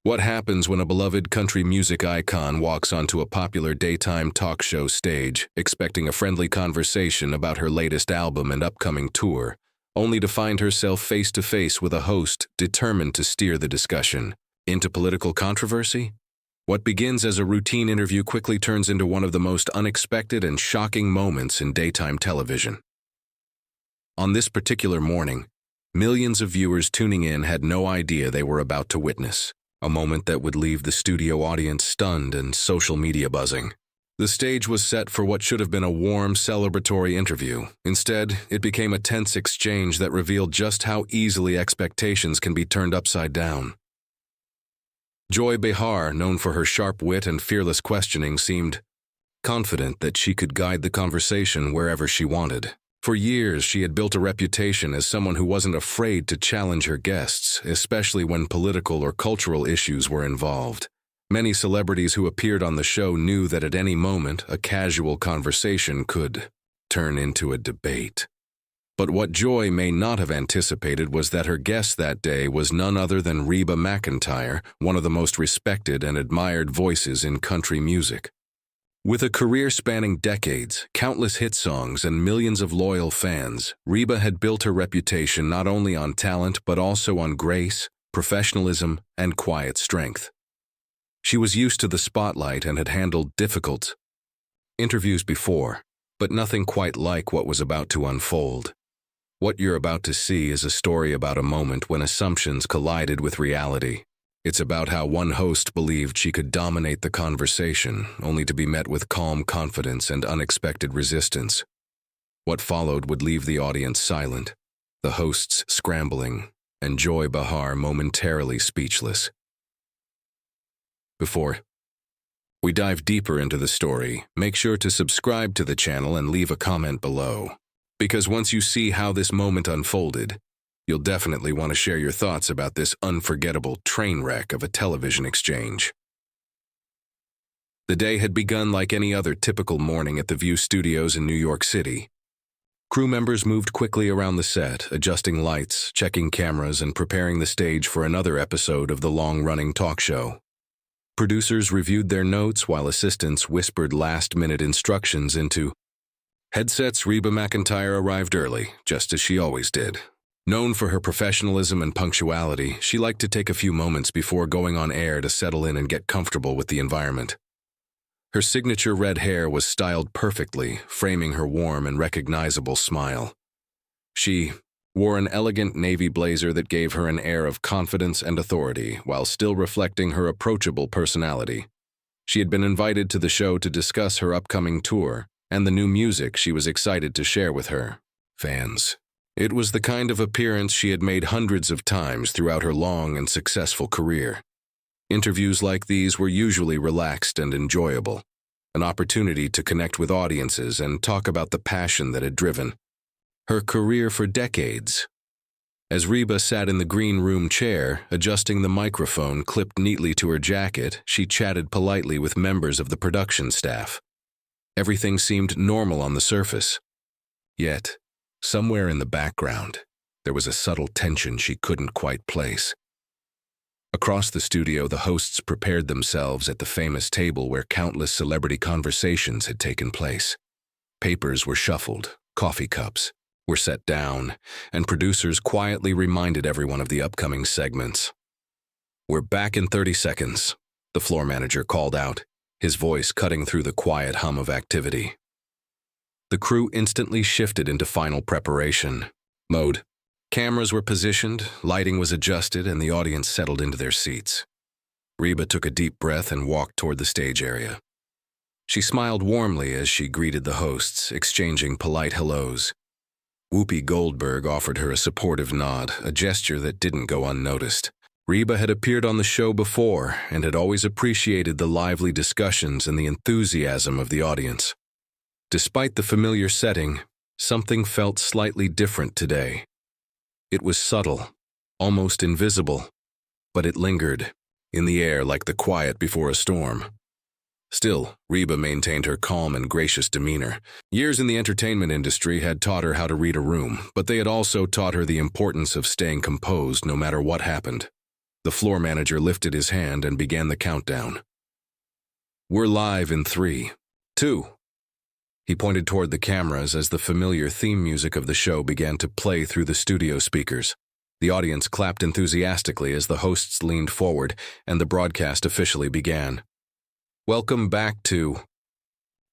What happens when a beloved country music icon walks onto a popular daytime talk show stage, expecting a friendly conversation about her latest album and upcoming tour, only to find herself face to face with a host determined to steer the discussion into political controversy? What begins as a routine interview quickly turns into one of the most unexpected and shocking moments in daytime television. On this particular morning, millions of viewers tuning in had no idea they were about to witness a moment that would leave the studio audience stunned and social media buzzing. The stage was set for what should have been a warm, celebratory interview. Instead, it became a tense exchange that revealed just how easily expectations can be turned upside down. Joy Behar, known for her sharp wit and fearless questioning, seemed confident that she could guide the conversation wherever she wanted. For years, she had built a reputation as someone who wasn't afraid to challenge her guests, especially when political or cultural issues were involved. Many celebrities who appeared on the show knew that at any moment, a casual conversation could turn into a debate. But what Joy may not have anticipated was that her guest that day was none other than Reba McEntire, one of the most respected and admired voices in country music. With a career spanning decades, countless hit songs, and millions of loyal fans, Reba had built her reputation not only on talent but also on grace, professionalism, and quiet strength. She was used to the spotlight and had handled difficult interviews before, but nothing quite like what was about to unfold. What you're about to see is a story about a moment when assumptions collided with reality. It's about how one host believed she could dominate the conversation, only to be met with calm confidence and unexpected resistance. What followed would leave the audience silent, the hosts scrambling, and Joy Behar momentarily speechless. Before we dive deeper into the story, make sure to subscribe to the channel and leave a comment below. Because once you see how this moment unfolded, you'll definitely want to share your thoughts about this unforgettable train wreck of a television exchange. The day had begun like any other typical morning at the View Studios in New York City. Crew members moved quickly around the set, adjusting lights, checking cameras, and preparing the stage for another episode of the long-running talk show. Producers reviewed their notes while assistants whispered last-minute instructions into headsets. Reba McEntire arrived early, just as she always did. Known for her professionalism and punctuality, she liked to take a few moments before going on air to settle in and get comfortable with the environment. Her signature red hair was styled perfectly, framing her warm and recognizable smile. She wore an elegant navy blazer that gave her an air of confidence and authority, while still reflecting her approachable personality. She had been invited to the show to discuss her upcoming tour and the new music she was excited to share with her fans. It was the kind of appearance she had made hundreds of times throughout her long and successful career. Interviews like these were usually relaxed and enjoyable, an opportunity to connect with audiences and talk about the passion that had driven her career for decades. As Reba sat in the green room chair, adjusting the microphone clipped neatly to her jacket, she chatted politely with members of the production staff. Everything seemed normal on the surface. Yet, somewhere in the background, there was a subtle tension she couldn't quite place. Across the studio, the hosts prepared themselves at the famous table where countless celebrity conversations had taken place. Papers were shuffled, coffee cups were set down, and producers quietly reminded everyone of the upcoming segments. "We're back in 30 seconds, the floor manager called out, his voice cutting through the quiet hum of activity. The crew instantly shifted into final preparation mode. Cameras were positioned, lighting was adjusted, and the audience settled into their seats. Reba took a deep breath and walked toward the stage area. She smiled warmly as she greeted the hosts, exchanging polite hellos. Whoopi Goldberg offered her a supportive nod, a gesture that didn't go unnoticed. Reba had appeared on the show before and had always appreciated the lively discussions and the enthusiasm of the audience. Despite the familiar setting, something felt slightly different today. It was subtle, almost invisible, but it lingered in the air like the quiet before a storm. Still, Reba maintained her calm and gracious demeanor. Years in the entertainment industry had taught her how to read a room, but they had also taught her the importance of staying composed no matter what happened. The floor manager lifted his hand and began the countdown. "We're live in 3, 2. He pointed toward the cameras as the familiar theme music of the show began to play through the studio speakers. The audience clapped enthusiastically as the hosts leaned forward and the broadcast officially began. "Welcome back to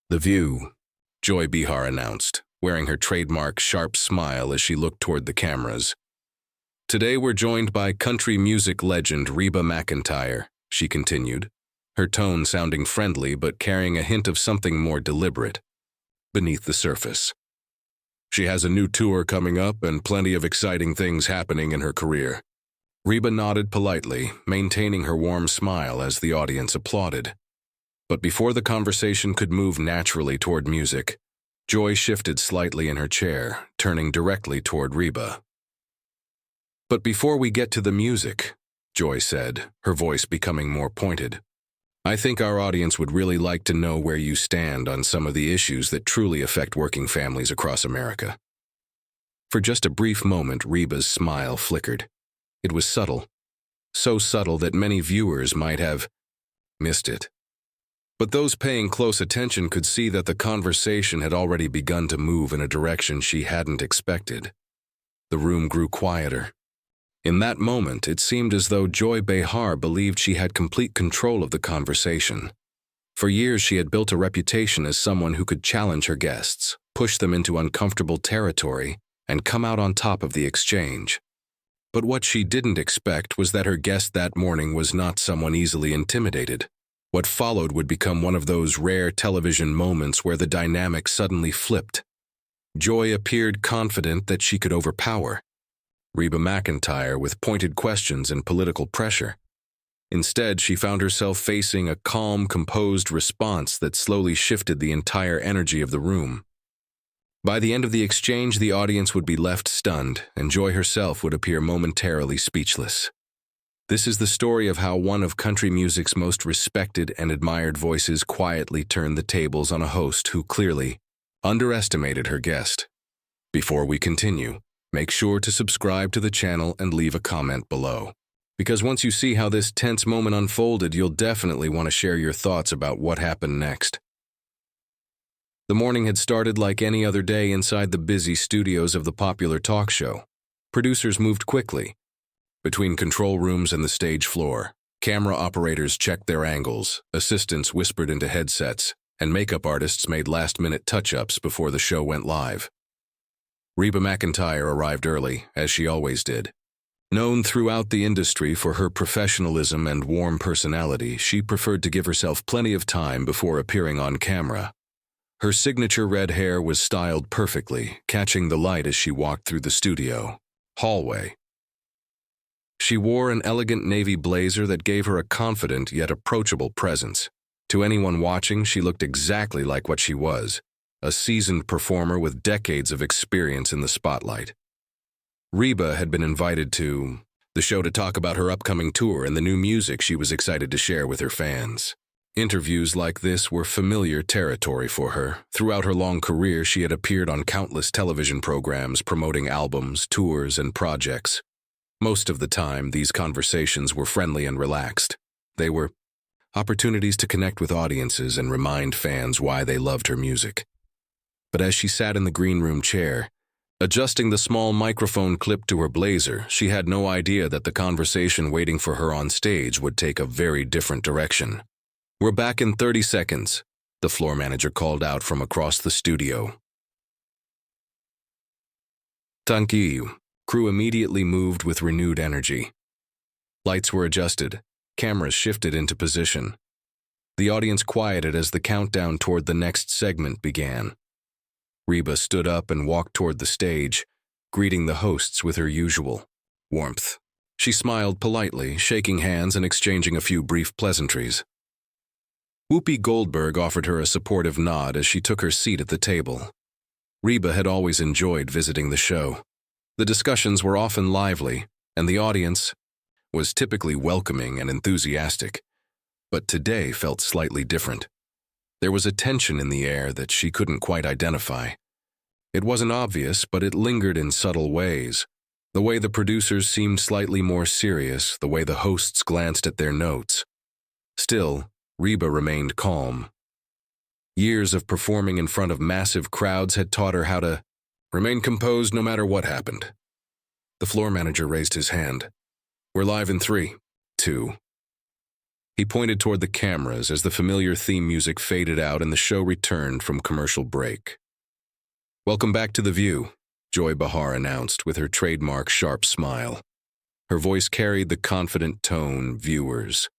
The View," Joy Behar announced, wearing her trademark sharp smile as she looked toward the cameras. "Today we're joined by country music legend Reba McEntire," she continued, her tone sounding friendly but carrying a hint of something more deliberate beneath the surface. "She has a new tour coming up and plenty of exciting things happening in her career." Reba nodded politely, maintaining her warm smile as the audience applauded. But before the conversation could move naturally toward music, Joy shifted slightly in her chair, turning directly toward Reba. "But before we get to the music," Joy said, her voice becoming more pointed, "I think our audience would really like to know where you stand on some of the issues that truly affect working families across America." For just a brief moment, Reba's smile flickered. It was subtle, so subtle that many viewers might have missed it. But those paying close attention could see that the conversation had already begun to move in a direction she hadn't expected. The room grew quieter. In that moment, it seemed as though Joy Behar believed she had complete control of the conversation. For years, she had built a reputation as someone who could challenge her guests, push them into uncomfortable territory, and come out on top of the exchange. But what she didn't expect was that her guest that morning was not someone easily intimidated. What followed would become one of those rare television moments where the dynamic suddenly flipped. Joy appeared confident that she could overpower Reba McEntire with pointed questions and political pressure. Instead, she found herself facing a calm, composed response that slowly shifted the entire energy of the room. By the end of the exchange, the audience would be left stunned, and Joy herself would appear momentarily speechless. This is the story of how one of country music's most respected and admired voices quietly turned the tables on a host who clearly underestimated her guest. Before we continue, make sure to subscribe to the channel and leave a comment below. Because once you see how this tense moment unfolded, you'll definitely want to share your thoughts about what happened next. The morning had started like any other day inside the busy studios of the popular talk show. Producers moved quickly. Between control rooms and the stage floor, camera operators checked their angles, assistants whispered into headsets, and makeup artists made last-minute touch-ups before the show went live. Reba McEntire arrived early, as she always did. Known throughout the industry for her professionalism and warm personality, she preferred to give herself plenty of time before appearing on camera. Her signature red hair was styled perfectly, catching the light as she walked through the studio hallway. She wore an elegant navy blazer that gave her a confident yet approachable presence. To anyone watching, she looked exactly like what she was, a seasoned performer with decades of experience in the spotlight. Reba had been invited to the show to talk about her upcoming tour and the new music she was excited to share with her fans. Interviews like this were familiar territory for her. Throughout her long career, she had appeared on countless television programs promoting albums, tours, and projects. Most of the time, these conversations were friendly and relaxed. They were opportunities to connect with audiences and remind fans why they loved her music. But as she sat in the green room chair, adjusting the small microphone clip to her blazer, she had no idea that the conversation waiting for her on stage would take a very different direction. "We're back in 30 seconds, the floor manager called out from across the studio. "Thank you." Crew immediately moved with renewed energy. Lights were adjusted, cameras shifted into position. The audience quieted as the countdown toward the next segment began. Reba stood up and walked toward the stage, greeting the hosts with her usual warmth. She smiled politely, shaking hands and exchanging a few brief pleasantries. Whoopi Goldberg offered her a supportive nod as she took her seat at the table. Reba had always enjoyed visiting the show. The discussions were often lively, and the audience was typically welcoming and enthusiastic, but today felt slightly different. There was a tension in the air that she couldn't quite identify. It wasn't obvious, but it lingered in subtle ways. The way the producers seemed slightly more serious, the way the hosts glanced at their notes. Still, Reba remained calm. Years of performing in front of massive crowds had taught her how to remain composed no matter what happened. The floor manager raised his hand. "We're live in 3, 2. He pointed toward the cameras as the familiar theme music faded out and the show returned from commercial break. "Welcome back to The View," Joy Behar announced with her trademark sharp smile. Her voice carried the confident tone viewers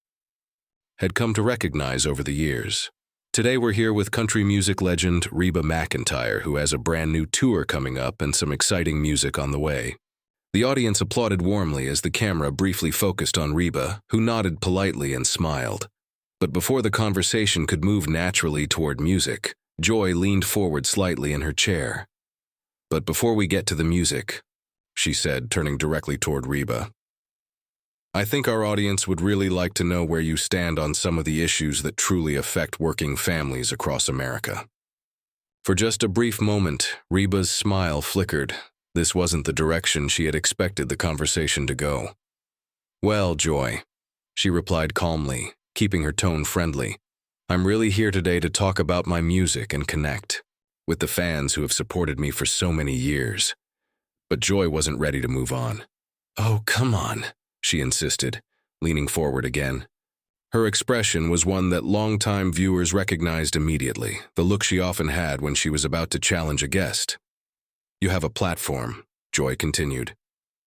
had come to recognize over the years. Today we're here with country music legend Reba McEntire, who has a brand new tour coming up and some exciting music on the way. The audience applauded warmly as the camera briefly focused on Reba, who nodded politely and smiled. But before the conversation could move naturally toward music, Joy leaned forward slightly in her chair. "But before we get to the music," she said, turning directly toward Reba, "I think our audience would really like to know where you stand on some of the issues that truly affect working families across America." For just a brief moment, Reba's smile flickered. This wasn't the direction she had expected the conversation to go. "Well, Joy," she replied calmly, keeping her tone friendly, "I'm really here today to talk about my music and connect with the fans who have supported me for so many years." But Joy wasn't ready to move on. "Oh, come on," she insisted, leaning forward again. Her expression was one that longtime viewers recognized immediately, the look she often had when she was about to challenge a guest. "You have a platform," Joy continued.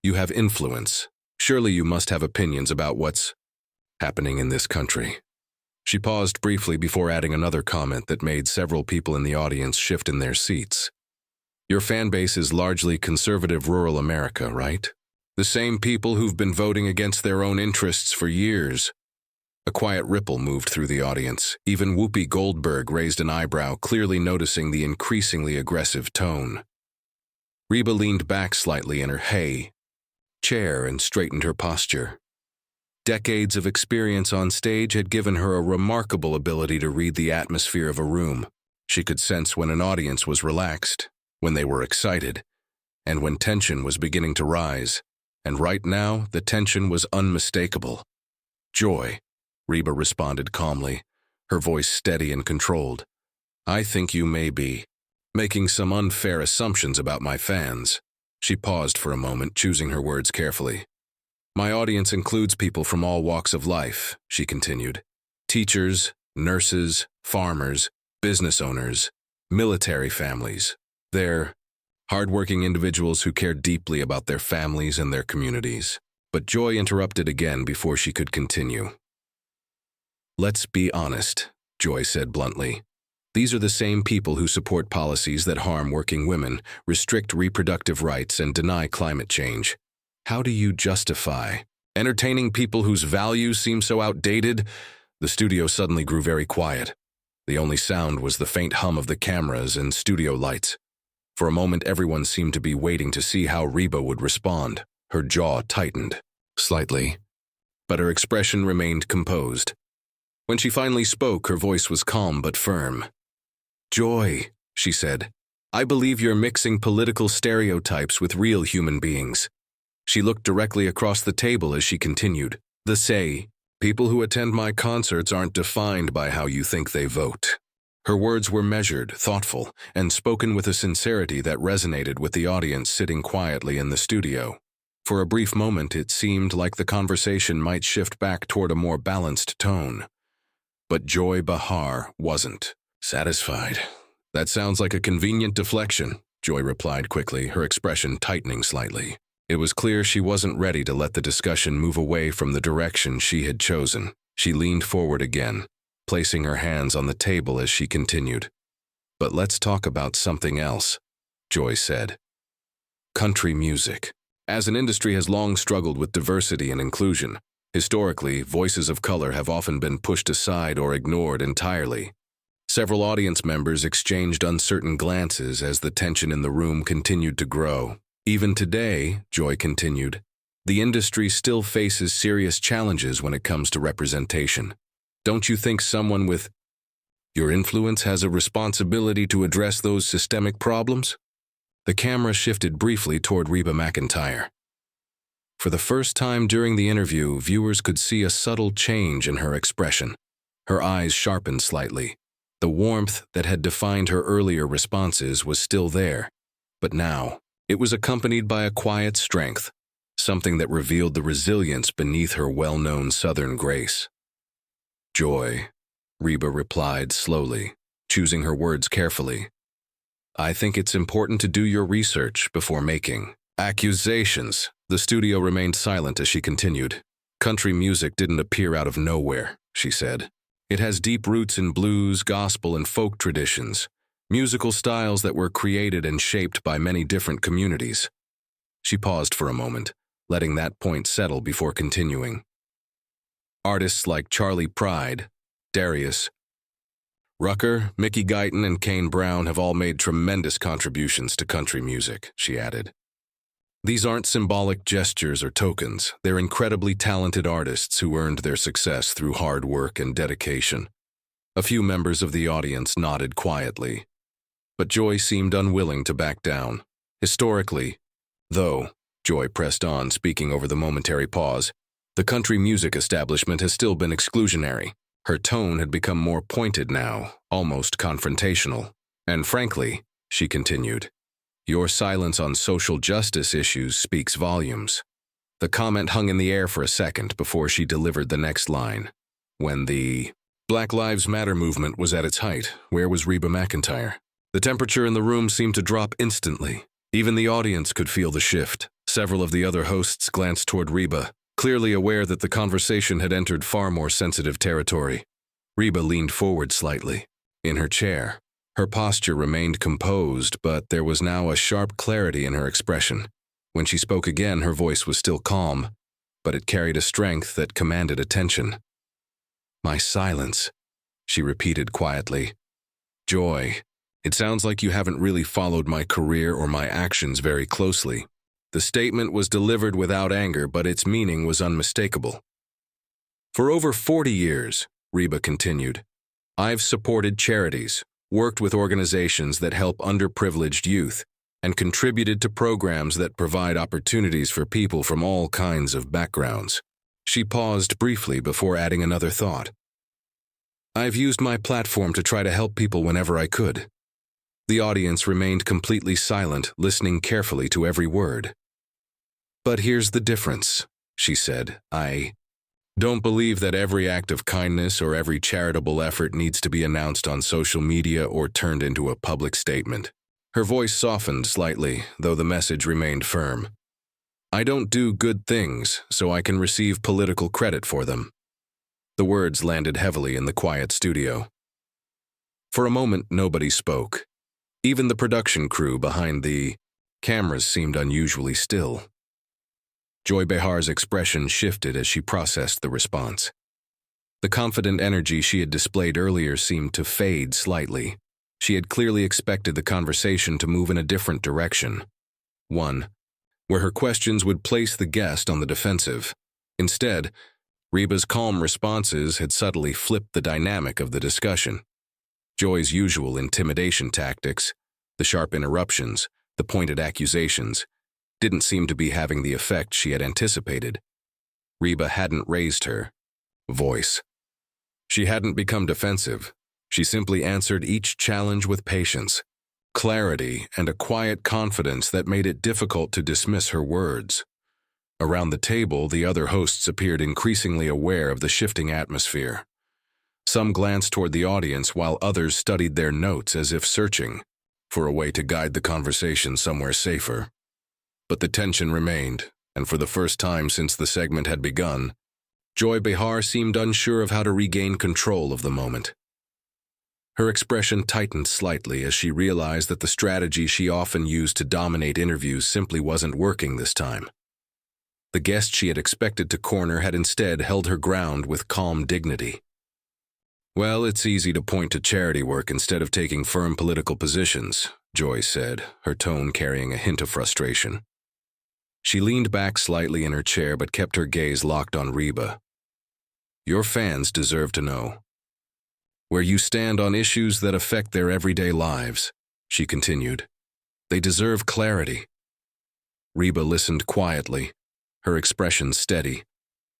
"You have influence. Surely you must have opinions about what's happening in this country." She paused briefly before adding another comment that made several people in the audience shift in their seats. "Your fan base is largely conservative rural America, right? The same people who've been voting against their own interests for years." A quiet ripple moved through the audience. Even Whoopi Goldberg raised an eyebrow, clearly noticing the increasingly aggressive tone. Reba leaned back slightly in her chair and straightened her posture. Decades of experience on stage had given her a remarkable ability to read the atmosphere of a room. She could sense when an audience was relaxed, when they were excited, and when tension was beginning to rise. And right now, the tension was unmistakable. "Joy," Reba responded calmly, her voice steady and controlled, "I think you may be making some unfair assumptions about my fans." She paused for a moment, choosing her words carefully. "My audience includes people from all walks of life," she continued. "Teachers, nurses, farmers, business owners, military families. They're hardworking individuals who care deeply about their families and their communities." But Joy interrupted again before she could continue. "Let's be honest," Joy said bluntly. "These are the same people who support policies that harm working women, restrict reproductive rights, and deny climate change. How do you justify entertaining people whose values seem so outdated?" The studio suddenly grew very quiet. The only sound was the faint hum of the cameras and studio lights. For a moment, everyone seemed to be waiting to see how Reba would respond. Her jaw tightened slightly, but her expression remained composed. When she finally spoke, her voice was calm but firm. "Joy," she said, "I believe you're mixing political stereotypes with real human beings." She looked directly across the table as she continued. "People who attend my concerts aren't defined by how you think they vote." Her words were measured, thoughtful, and spoken with a sincerity that resonated with the audience sitting quietly in the studio. For a brief moment, it seemed like the conversation might shift back toward a more balanced tone. But Joy Behar wasn't satisfied. "That sounds like a convenient deflection," Joy replied quickly, her expression tightening slightly. It was clear she wasn't ready to let the discussion move away from the direction she had chosen. She leaned forward again, placing her hands on the table as she continued. "But let's talk about something else," Joy said. "Country music. As an industry has long struggled with diversity and inclusion. Historically, voices of color have often been pushed aside or ignored entirely." Several audience members exchanged uncertain glances as the tension in the room continued to grow. "Even today," Joy continued, "the industry still faces serious challenges when it comes to representation. Don't you think someone with your influence has a responsibility to address those systemic problems?" The camera shifted briefly toward Reba McEntire. For the first time during the interview, viewers could see a subtle change in her expression. Her eyes sharpened slightly. The warmth that had defined her earlier responses was still there, but now it was accompanied by a quiet strength, something that revealed the resilience beneath her well-known Southern grace. "Joy," Reba replied slowly, choosing her words carefully. "I think it's important to do your research before making accusations." The studio remained silent as she continued. "Country music didn't appear out of nowhere," she said. "It has deep roots in blues, gospel, and folk traditions, musical styles that were created and shaped by many different communities." She paused for a moment, letting that point settle before continuing. "Artists like Charlie Pride, Darius Rucker, Mickey Guyton, and Kane Brown have all made tremendous contributions to country music," she added. "These aren't symbolic gestures or tokens. They're incredibly talented artists who earned their success through hard work and dedication." A few members of the audience nodded quietly, but Joy seemed unwilling to back down. "Historically, though," Joy pressed on, speaking over the momentary pause, "the country music establishment has still been exclusionary." Her tone had become more pointed now, almost confrontational. "And frankly," she continued, "your silence on social justice issues speaks volumes." The comment hung in the air for a second before she delivered the next line. "When the Black Lives Matter movement was at its height, where was Reba McEntire?" The temperature in the room seemed to drop instantly. Even the audience could feel the shift. Several of the other hosts glanced toward Reba, clearly aware that the conversation had entered far more sensitive territory. Reba leaned forward slightly. In her chair, her posture remained composed, but there was now a sharp clarity in her expression. When she spoke again, her voice was still calm, but it carried a strength that commanded attention. "My silence," she repeated quietly. "Joy, it sounds like you haven't really followed my career or my actions very closely." The statement was delivered without anger, but its meaning was unmistakable. "For over 40 years, Reba continued, I've supported charities, worked with organizations that help underprivileged youth, and contributed to programs that provide opportunities for people from all kinds of backgrounds." She paused briefly before adding another thought. "I've used my platform to try to help people whenever I could." The audience remained completely silent, listening carefully to every word. "But here's the difference," she said. "I don't believe that every act of kindness or every charitable effort needs to be announced on social media or turned into a public statement." Her voice softened slightly, though the message remained firm. "I don't do good things so I can receive political credit for them." The words landed heavily in the quiet studio. For a moment, nobody spoke. Even the production crew behind the cameras seemed unusually still. Joy Behar's expression shifted as she processed the response. The confident energy she had displayed earlier seemed to fade slightly. She had clearly expected the conversation to move in a different direction. One where her questions would place the guest on the defensive. Instead, Reba's calm responses had subtly flipped the dynamic of the discussion. Joy's usual intimidation tactics, the sharp interruptions, the pointed accusations, didn't seem to be having the effect she had anticipated. Reba hadn't raised her voice. She hadn't become defensive. She simply answered each challenge with patience, clarity, and a quiet confidence that made it difficult to dismiss her words. Around the table, the other hosts appeared increasingly aware of the shifting atmosphere. Some glanced toward the audience while others studied their notes as if searching for a way to guide the conversation somewhere safer. But the tension remained, and for the first time since the segment had begun, Joy Behar seemed unsure of how to regain control of the moment. Her expression tightened slightly as she realized that the strategy she often used to dominate interviews simply wasn't working this time. The guest she had expected to corner had instead held her ground with calm dignity. "Well, it's easy to point to charity work instead of taking firm political positions," Joy said, her tone carrying a hint of frustration. She leaned back slightly in her chair but kept her gaze locked on Reba. "Your fans deserve to know where you stand on issues that affect their everyday lives," she continued. "They deserve clarity." Reba listened quietly, her expression steady,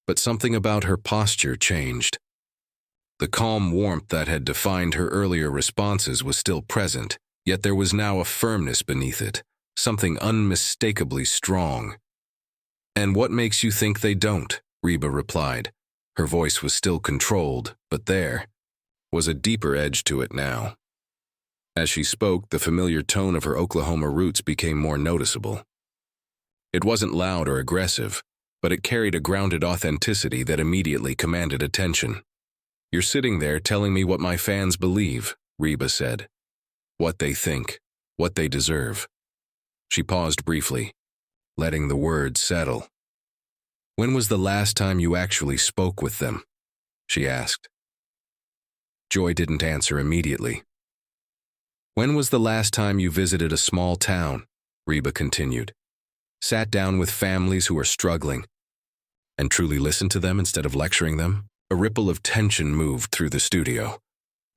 but something about her posture changed. The calm warmth that had defined her earlier responses was still present, yet there was now a firmness beneath it, something unmistakably strong. "And what makes you think they don't?" Reba replied. Her voice was still controlled, but there was a deeper edge to it now. As she spoke, the familiar tone of her Oklahoma roots became more noticeable. It wasn't loud or aggressive, but it carried a grounded authenticity that immediately commanded attention. "You're sitting there telling me what my fans believe," Reba said. "What they think, what they deserve." She paused briefly, letting the words settle. "When was the last time you actually spoke with them?" she asked. Joy didn't answer immediately. "When was the last time you visited a small town?" Reba continued. "Sat down with families who are struggling and truly listened to them instead of lecturing them?" A ripple of tension moved through the studio.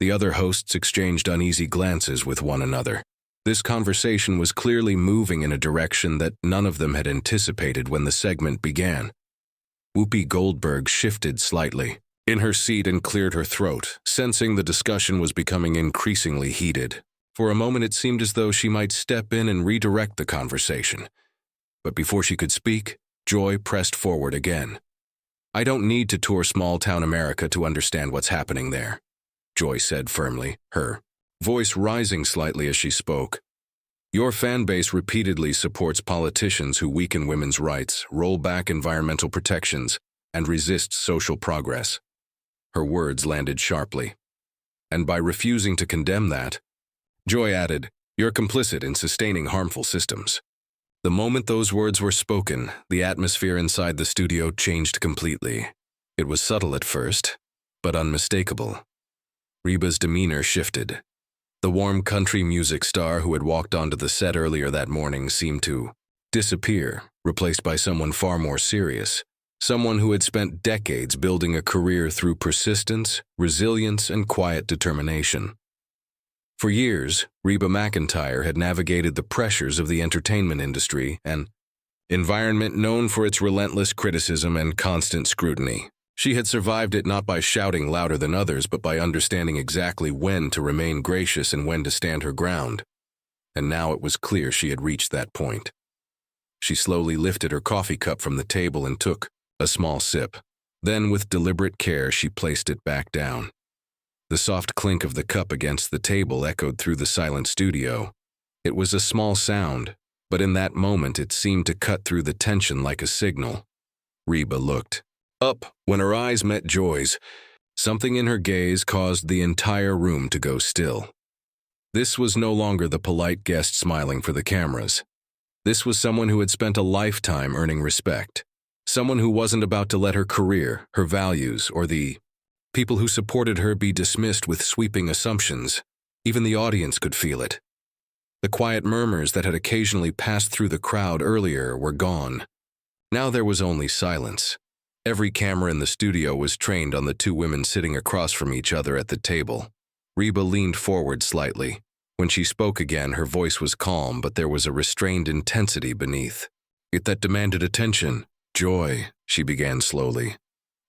The other hosts exchanged uneasy glances with one another. This conversation was clearly moving in a direction that none of them had anticipated when the segment began. Whoopi Goldberg shifted slightly in her seat and cleared her throat, sensing the discussion was becoming increasingly heated. For a moment it seemed as though she might step in and redirect the conversation. But before she could speak, Joy pressed forward again. "I don't need to tour small-town America to understand what's happening there," Joy said firmly, her voice rising slightly as she spoke. "Your fan base repeatedly supports politicians who weaken women's rights, roll back environmental protections, and resist social progress." Her words landed sharply. "And by refusing to condemn that," Joy added, "you're complicit in sustaining harmful systems." The moment those words were spoken, the atmosphere inside the studio changed completely. It was subtle at first, but unmistakable. Reba's demeanor shifted. The warm country music star who had walked onto the set earlier that morning seemed to disappear, replaced by someone far more serious, someone who had spent decades building a career through persistence, resilience, and quiet determination. For years, Reba McEntire had navigated the pressures of the entertainment industry, an environment known for its relentless criticism and constant scrutiny. She had survived it not by shouting louder than others, but by understanding exactly when to remain gracious and when to stand her ground. And now it was clear she had reached that point. She slowly lifted her coffee cup from the table and took a small sip. Then, with deliberate care, she placed it back down. The soft clink of the cup against the table echoed through the silent studio. It was a small sound, but in that moment it seemed to cut through the tension like a signal. Reba looked up when her eyes met Joy's. Something in her gaze caused the entire room to go still. This was no longer the polite guest smiling for the cameras. This was someone who had spent a lifetime earning respect. Someone who wasn't about to let her career, her values, or the people who supported her be dismissed with sweeping assumptions. Even the audience could feel it. The quiet murmurs that had occasionally passed through the crowd earlier were gone. Now there was only silence. Every camera in the studio was trained on the two women sitting across from each other at the table. Reba leaned forward slightly. When she spoke again, her voice was calm, but there was a restrained intensity beneath it that demanded attention. "Joy," she began slowly.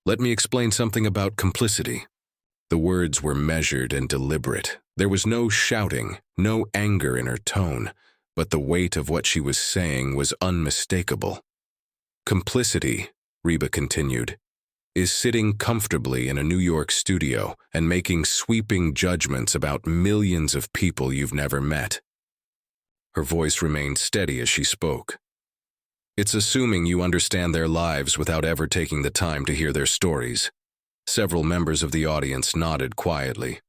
"Let me explain something about complicity." The words were measured and deliberate. There was no shouting, no anger in her tone, but the weight of what she was saying was unmistakable. "Complicity," Reba continued, "is sitting comfortably in a New York studio and making sweeping judgments about millions of people you've never met." Her voice remained steady as she spoke. "It's assuming you understand their lives without ever taking the time to hear their stories." Several members of the audience nodded quietly.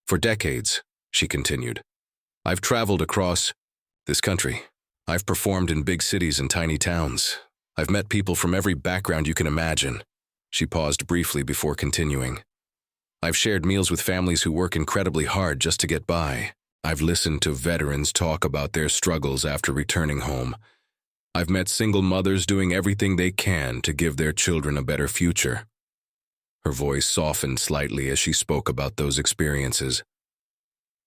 "For decades," she continued, "I've traveled across this country. I've performed in big cities and tiny towns. I've met people from every background you can imagine." She paused briefly before continuing. "I've shared meals with families who work incredibly hard just to get by. I've listened to veterans talk about their struggles after returning home. I've met single mothers doing everything they can to give their children a better future." Her voice softened slightly as she spoke about those experiences.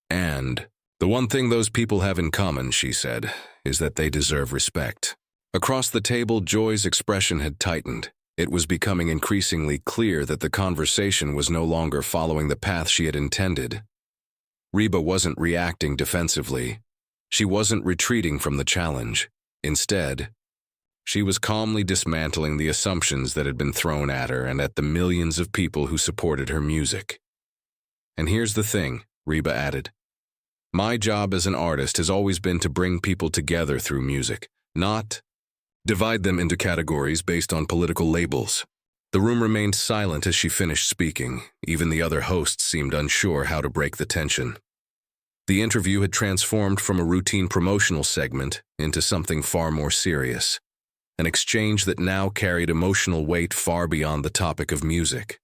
"And the one thing those people have in common," she said, "is that they deserve respect. Across the table, Joy's expression had tightened. It was becoming increasingly clear that the conversation was no longer following the path she had intended. Reba wasn't reacting defensively. She wasn't retreating from the challenge. Instead, she was calmly dismantling the assumptions that had been thrown at her and at the millions of people who supported her music. "And here's the thing," Reba added. "My job as an artist has always been to bring people together through music, not divide them into categories based on political labels." The room remained silent as she finished speaking. Even the other hosts seemed unsure how to break the tension. The interview had transformed from a routine promotional segment into something far more serious, an exchange that now carried emotional weight far beyond the topic of music.